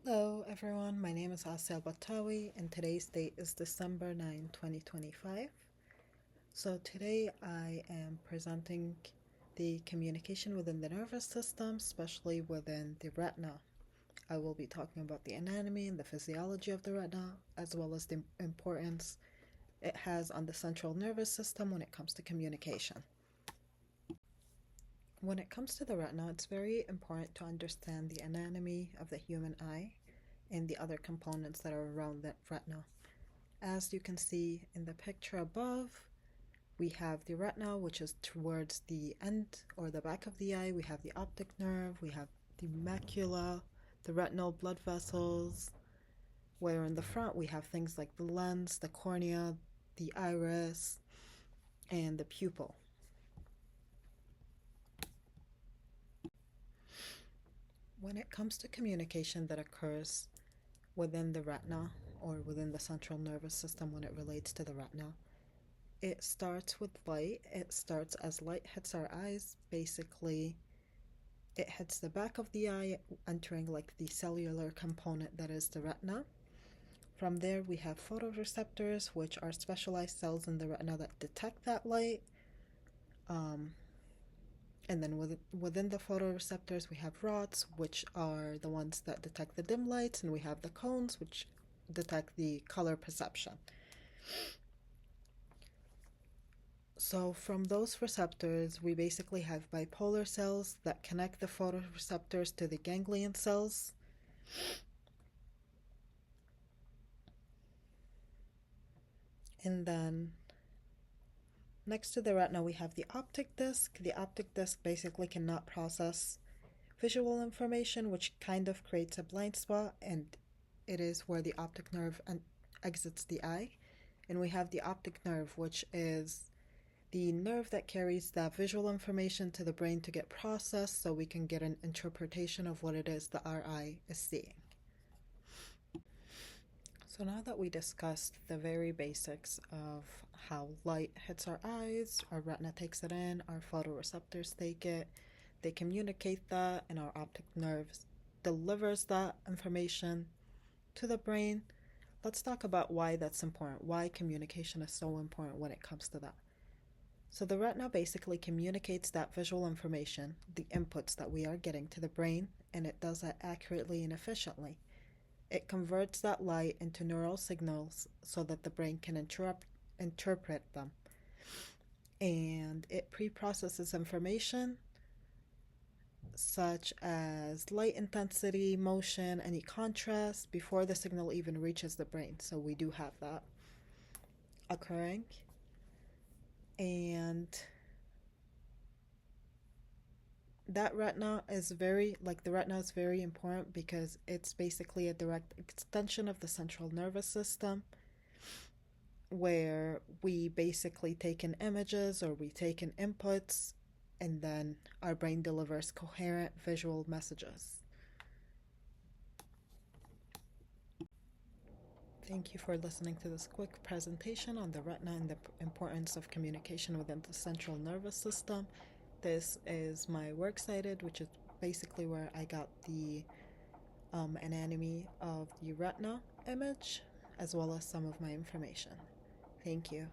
Hello everyone, my name is Asel Batawi and today's date is December 9, 2025. So today I am presenting the communication within the nervous system, especially within the retina. I will be talking about the anatomy and the physiology of the retina, as well as the importance it has on the central nervous system when it comes to communication. When it comes to the retina, it's very important to understand the anatomy of the human eye and the other components that are around that retina. As you can see in the picture above, we have the retina, which is towards the end or the back of the eye. We have the optic nerve, we have the macula, the retinal blood vessels, where in the front we have things like the lens, the cornea, the iris, and the pupil. When it comes to communication that occurs within the retina or within the central nervous system when it relates to the retina, it starts with light. It starts as light hits our eyes. Basically, it hits the back of the eye, entering like the cellular component that is the retina. From there, we have photoreceptors, which are specialized cells in the retina that detect that light. And then within the photoreceptors, we have rods, which are the ones that detect the dim lights, and we have the cones, which detect the color perception. So from those receptors, we basically have bipolar cells that connect the photoreceptors to the ganglion cells. And then next to the retina, we have the optic disc. The optic disc basically cannot process visual information, which kind of creates a blind spot, and it is where the optic nerve exits the eye. And we have the optic nerve, which is the nerve that carries that visual information to the brain to get processed so we can get an interpretation of what it is that our eye is seeing. So now that we discussed the very basics of how light hits our eyes, our retina takes it in, our photoreceptors take it, they communicate that, and our optic nerves delivers that information to the brain, let's talk about why that's important, why communication is so important when it comes to that. So the retina basically communicates that visual information, the inputs that we are getting to the brain, and it does that accurately and efficiently. It converts that light into neural signals so that the brain can interpret them. And it pre-processes information such as light intensity, motion, any contrast before the signal even reaches the brain. So we do have that occurring. And that retina is very important because it's basically a direct extension of the central nervous system, where we basically take in images or we take in inputs, and then our brain delivers coherent visual messages. Thank you for listening to this quick presentation on the retina and the importance of communication within the central nervous system. This is my works cited, which is basically where I got the anatomy of the retina image, as well as some of my information. Thank you.